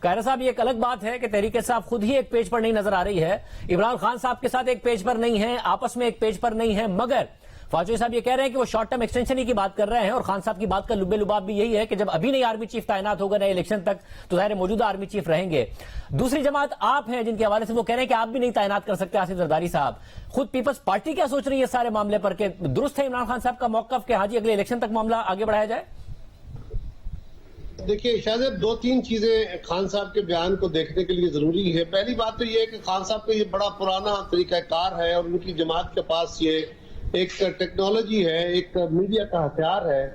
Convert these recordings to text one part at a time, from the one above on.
कायरा साहब ये एक अलग बात है कि तहरीक इंसाफ खुद ही एक पेज पर नहीं नजर आ रही है, इमरान खान साहब के साथ एक पेज पर नहीं है, आपस में एक पेज पर नहीं है, मगर फाजोई साहब ये कह रहे हैं कि वो शॉर्ट टर्म एक्सटेंशन ही की बात कर रहे हैं और खान साहब की बात का लुब्बे लुबाब भी यही है कि जब अभी नहीं आर्मी चीफ तैनात होगा नए इलेक्शन तक तो जाहिर मौजूदा आर्मी चीफ रहेंगे। दूसरी जमात आप हैं जिनके हवाले से वो कह रहे हैं कि आप भी नहीं तैनात कर सकते आसिफ जरदारी साहब। खुद पीपल्स पार्टी क्या सोच रही है सारे मामले पर कि दुरुस्त है इमरान खान साहब का मौकफ कि हाँ जी अगले इलेक्शन तक मामला आगे बढ़ाया जाए? देखिए शायद दो तीन चीजें खान साहब के बयान को देखने के लिए जरूरी है। पहली बात तो ये है कि खान साहब का ये बड़ा पुराना तरीकाकार है और उनकी जमात के पास ये एक टेक्नोलॉजी है, एक मीडिया का हथियार है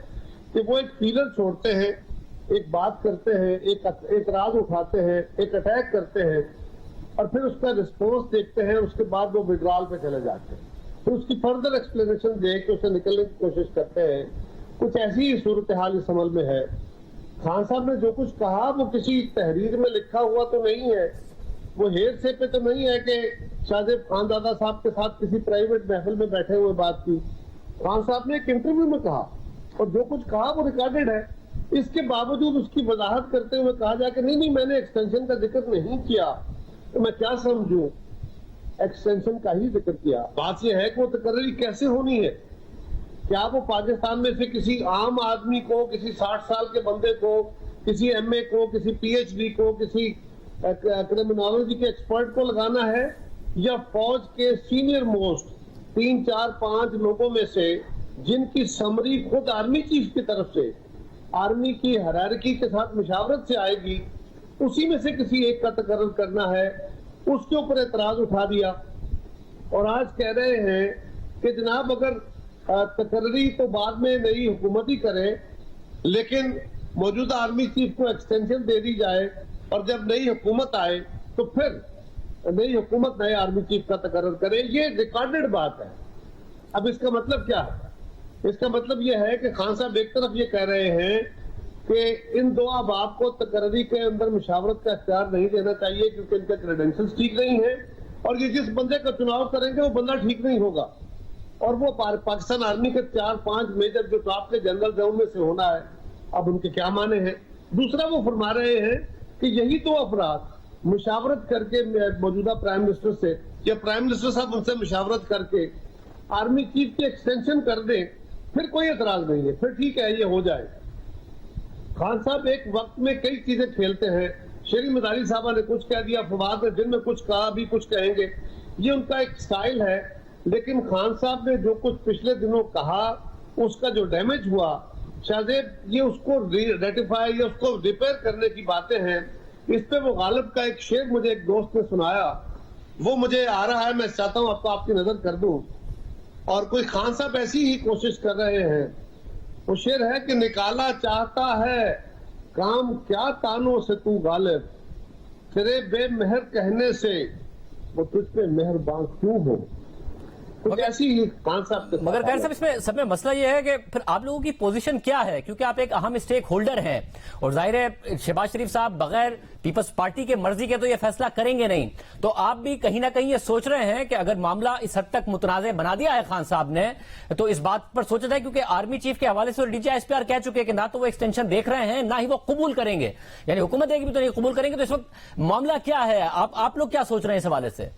कि वो एक फीलर छोड़ते हैं, एक बात करते हैं, एक राज उठाते हैं, एक अटैक करते हैं और फिर उसका रिस्पॉन्स देखते हैं, उसके बाद वो विड्रॉल पे चले जाते हैं, फिर उसकी फर्दर एक्सप्लेनेशन दे के उसे निकलने की कोशिश करते हैं। कुछ ऐसी सूरत हाल इस अमल में है। खान साहब ने जो कुछ कहा वो किसी तहरीर में लिखा हुआ तो नहीं है, वो हेर से पे तो नहीं है कि शाहजेब खानजादा साहब के साथ किसी प्राइवेट महफिल में बैठे हुए बात की। खान साहब ने एक इंटरव्यू में कहा और जो कुछ कहा वो रिकॉर्डेड है। इसके बावजूद उसकी वजाहत करते हुए कहा जाए कि नहीं मैंने एक्सटेंशन का जिक्र नहीं किया, तो मैं क्या समझूं, एक्सटेंशन का ही जिक्र किया। बात यह है कि वो तकर्री कैसे होनी है? क्या वो पाकिस्तान में से किसी आम आदमी को, किसी 60 साल के बंदे को, किसी एमए को, किसी पीएचडी को, किसी क्रिमिनोलॉजी के एक्सपर्ट को लगाना है या फौज के सीनियर मोस्ट 3, 4, 5 लोगों में से जिनकी समरी खुद आर्मी चीफ की तरफ से आर्मी की हायरार्की के साथ मुशावरत से आएगी, उसी में से किसी एक का तकर्रर करना है? उसके ऊपर एतराज उठा दिया और आज कह रहे हैं कि जनाब अगर तकर्री तो बाद में नई हुकूमत ही करे, लेकिन मौजूदा आर्मी चीफ को एक्सटेंशन दे दी जाए और जब नई हुकूमत आए तो फिर नई हुकूमत नए आर्मी चीफ का तकर्रर करे। ये रिकॉर्डेड बात है। अब इसका मतलब क्या है? इसका मतलब यह है कि खान साहब एक तरफ ये कह रहे हैं कि इन दो अहबाब को तकर्री के अंदर मुशावरत का इख्तियार नहीं देना चाहिए क्योंकि इनके क्रेडेंशियल्स ठीक नहीं है और ये जिस बंदे का चुनाव करेंगे वो बंदा ठीक नहीं होगा और वो पाकिस्तान आर्मी के 4-5 मेजर जो टॉप के जनरल थे उनमें से होना है। अब उनके क्या माने हैं? दूसरा वो फरमा रहे हैं कि यही तो अफराद मुशावरत करके मौजूदा प्राइम मिनिस्टर से या प्राइम मिनिस्टर साहब उनसे मुशावरत करके आर्मी चीफ की एक्सटेंशन कर दें, फिर कोई एतराज नहीं है, फिर ठीक है ये हो जाए। खान साहब एक वक्त में कई चीजें खेलते हैं। शेरी मदारी साहबा ने कुछ कह दिया, फवाद ने दिन में कुछ कहा, अभी कुछ कहेंगे, ये उनका एक स्टाइल है। लेकिन खान साहब ने जो कुछ पिछले दिनों कहा उसका जो डैमेज हुआ, शायद ये उसको रेटिफाई या उसको रिपेयर करने की बातें हैं। इस पे वो गालिब का एक शेर मुझे एक दोस्त ने सुनाया, वो मुझे आ रहा है, मैं चाहता हूं आपको आपकी नजर कर दूं। और कोई खान साहब ऐसी ही कोशिश कर रहे हैं। वो शेर है कि निकाला चाहता है काम क्या तानों से तू गालिब, तेरे बेमेहर कहने से वो तुझ पे मेहरबान क्यों हो। तो ऐसी ही खान साहब। मगर खैर साहब इसमें सब में मसला ये है कि फिर आप लोगों की पोजीशन क्या है, क्योंकि आप एक अहम स्टेक होल्डर हैं और जाहिर है शहबाज शरीफ साहब बगैर पीपल्स पार्टी के मर्जी के तो ये फैसला करेंगे नहीं। तो आप भी कहीं ना कहीं ये सोच रहे हैं कि अगर मामला इस हद तक मुतनाज़ बना दिया है खान साहब ने तो इस बात पर सोचा जाए, क्योंकि आर्मी चीफ के हवाले से डीजी एसपीआर कह चुके हैं कि ना तो वो एक्सटेंशन देख रहे हैं ना ही वो कबूल करेंगे, यानी हुकूमत देगी भी तो नहीं कबूल करेंगे। तो इस वक्त मामला क्या है, आप लोग क्या सोच रहे हैं इस हवाले से?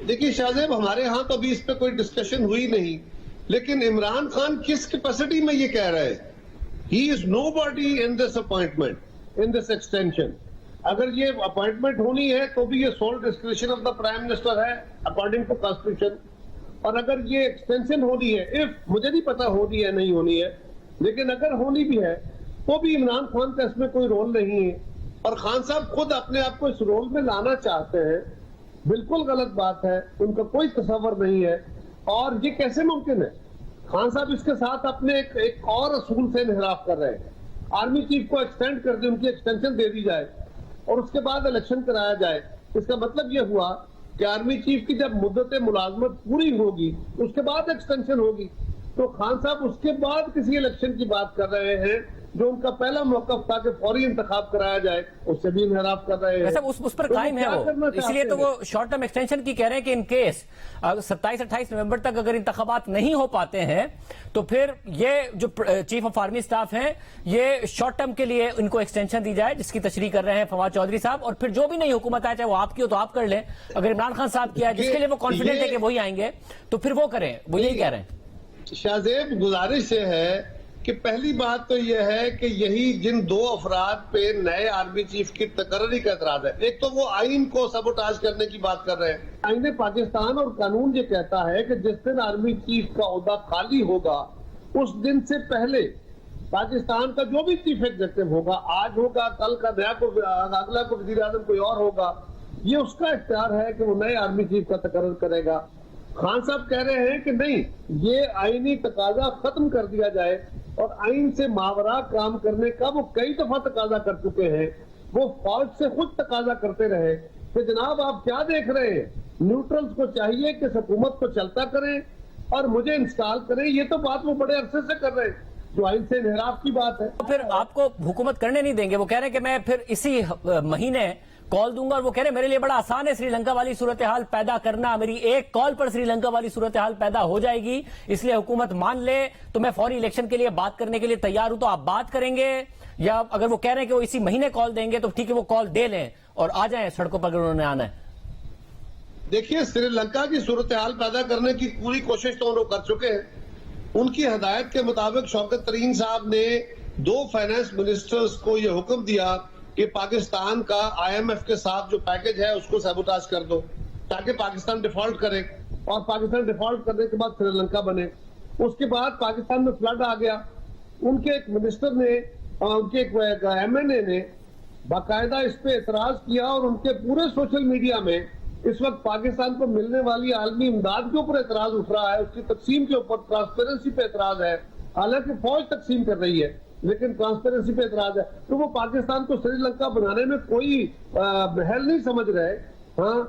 देखिए शाहजेब, हमारे यहाँ तो अभी इस पे कोई डिस्कशन हुई नहीं, लेकिन इमरान खान किस कैपेसिटी में ये कह रहे हैं? He is nobody in this appointment, in this extension. अगर ये अपॉइंटमेंट होनी है तो भी ये sole description of the prime minister है अकॉर्डिंग टू कॉन्स्टिट्यूशन। और अगर ये एक्सटेंशन होनी है, इफ मुझे नहीं पता होनी है नहीं होनी है, लेकिन अगर होनी भी है तो भी इमरान खान का इसमें कोई रोल नहीं है और खान साहब खुद अपने आप को इस रोल में लाना चाहते हैं। बिल्कुल गलत बात है, उनका कोई तसव्वुर नहीं है। और ये कैसे मुमकिन है? खान साहब इसके साथ अपने एक और असूल से इनहराफ कर रहे हैं। आर्मी चीफ को एक्सटेंड कर दे, उनकी एक्सटेंशन दे दी जाए और उसके बाद इलेक्शन कराया जाए। इसका मतलब ये हुआ कि आर्मी चीफ की जब मुद्दत मुलाजमत पूरी होगी उसके बाद एक्सटेंशन होगी। तो खान साहब उसके बाद किसी इलेक्शन की बात कर रहे हैं जो उनका पहला मौक़िफ़ था कि फौरी इंतखाब कराया जाए, उससे भी इनहराफ कर रहे हैं। वैसे उस पर कायम है वो, इसलिए तो वो शॉर्ट टर्म एक्सटेंशन की कह रहे हैं कि इन केस 27-28 नवंबर तक अगर इंतखाबात नहीं हो पाते हैं तो फिर ये जो चीफ ऑफ आर्मी स्टाफ हैं ये शॉर्ट टर्म के लिए इनको एक्सटेंशन दी जाए, जिसकी तशरीह कर रहे हैं फवाद चौधरी साहब। और फिर जो भी नई हुकूमत आए, चाहे वो आपकी हो तो आप कर लें, अगर इमरान खान साहब किया है जिसके लिए वो कॉन्फिडेंट है कि वही आएंगे तो फिर वो करें, वो यही कह रहे हैं। शाहजेब, गुजारिश ये है कि पहली बात तो यह है कि यही जिन दो अफराद पे नए आर्मी चीफ की तकर्री का एतराज है, एक तो वो आइन को सबोटाज करने की बात कर रहे हैं। आइन पाकिस्तान और कानून ये कहता है कि जिस दिन आर्मी चीफ का ओहदा खाली होगा उस दिन से पहले पाकिस्तान का जो भी चीफ एग्जीक्यूटिव होगा, आज होगा, कल का नया को अगला को वजीर आजम कोई और होगा, ये उसका इख्तियार है कि वो नए आर्मी चीफ का तकर्रर करेगा। खान साहब कह रहे हैं कि नहीं, ये आईनी तकाजा खत्म कर दिया जाए और आइन से मावरा काम करने का वो कई दफा तकाजा कर चुके हैं। वो फौज से खुद तकाजा करते रहे कि जनाब आप क्या देख रहे हैं, न्यूट्रल्स को चाहिए कि हुकूमत को चलता करें और मुझे इंस्टॉल करें। ये तो बात वो बड़े अरसे से कर रहे हैं, जो आइन से इनहराफ की बात है। तो फिर आपको हुकूमत करने नहीं देंगे? वो कह रहे हैं कि मैं फिर इसी महीने कॉल दूंगा, और वो कह रहे हैं मेरे लिए बड़ा आसान है श्रीलंका वाली सूरत हाल पैदा करना, मेरी एक कॉल पर श्रीलंका वाली सूरत हाल पैदा हो जाएगी, इसलिए हुकूमत मान ले तो मैं फौरी इलेक्शन के लिए बात करने के लिए तैयार हूं। तो आप बात करेंगे, या अगर वो कह रहे हैं कि वो इसी महीने कॉल देंगे तो ठीक है, वो कॉल दे लें और आ जाएं सड़कों पर अगर उन्होंने आना है। देखिए, श्रीलंका की सूरत हाल पैदा करने की पूरी कोशिश तो उन्होंने कर चुके हैं। उनकी हदायत के मुताबिक शौकत तरीन साहब ने 2 फाइनेंस मिनिस्टर्स को यह हुक्म दिया कि पाकिस्तान का IMF के साथ जो पैकेज है उसको सबोटाज कर दो ताकि पाकिस्तान डिफॉल्ट करे, और पाकिस्तान डिफॉल्ट करने के बाद श्रीलंका बने। उसके बाद पाकिस्तान में फ्लड आ गया। उनके एक मिनिस्टर ने, उनके एक MNA ने बाकायदा इस पे एतराज किया और उनके पूरे सोशल मीडिया में इस वक्त पाकिस्तान को मिलने वाली आलमी इमदाद के ऊपर एतराज उठ रहा है, उसकी तकसीम के ऊपर, ट्रांसपेरेंसी पे एतराज है। हालांकि फौज तकसीम कर रही है लेकिन ट्रांसपेरेंसी पे एतराज है। तो वो पाकिस्तान को श्रीलंका बनाने में कोई महल नहीं समझ रहे। हाँ,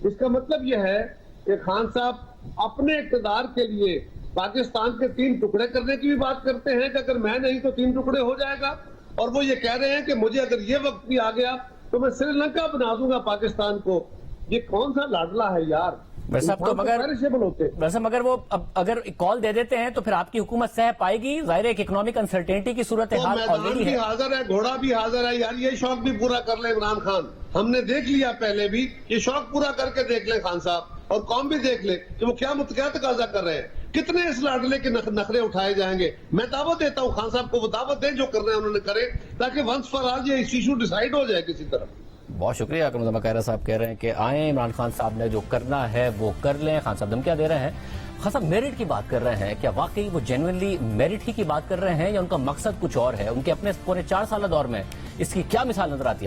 इसका मतलब यह है कि खान साहब अपने इक़्तिदार के लिए पाकिस्तान के 3 टुकड़े करने की भी बात करते हैं कि अगर मैं नहीं तो 3 टुकड़े हो जाएगा, और वो ये कह रहे हैं कि मुझे अगर ये वक्त भी आ गया तो मैं श्रीलंका बना दूंगा पाकिस्तान को। ये कौन सा लाडला है यार? वैसे अब तो मगर वो अगर कॉल दे देते हैं तो फिर आपकी हुकूमत सह पाएगी? जाहिर है इकोनॉमिक अनसर्टेनिटी की सूरत हाल ऑलरेडी है। हाजिर है, घोड़ा भी हाजिर है यार, ये शौक भी पूरा कर ले इमरान खान। हमने देख लिया पहले भी, ये शौक पूरा करके देख ले खान साहब, और कौम भी देख ले कि वो क्या तकाजा कर रहे हैं, कितने इस लाडले के नखरे उठाए जाएंगे। मैं दावत देता हूँ खान साहब को, वो दावत दें, जो करना है उन्होंने करे, ताकि वंस फॉर ऑल ये इशू डिसाइड हो जाए किसी तरह। बहुत शुक्रिया। मुज़म्मिल खैरा साहब कह रहे हैं कि आए, इमरान खान साहब ने जो करना है वो कर लें। खान साहब धमकियां दे रहे हैं। खान साहब मेरिट की बात कर रहे हैं, क्या वाकई वो जेन्युइनली मेरिट ही की बात कर रहे हैं या उनका मकसद कुछ और है? उनके अपने पूरे 4 साल दौर में इसकी क्या मिसाल नजर आती है?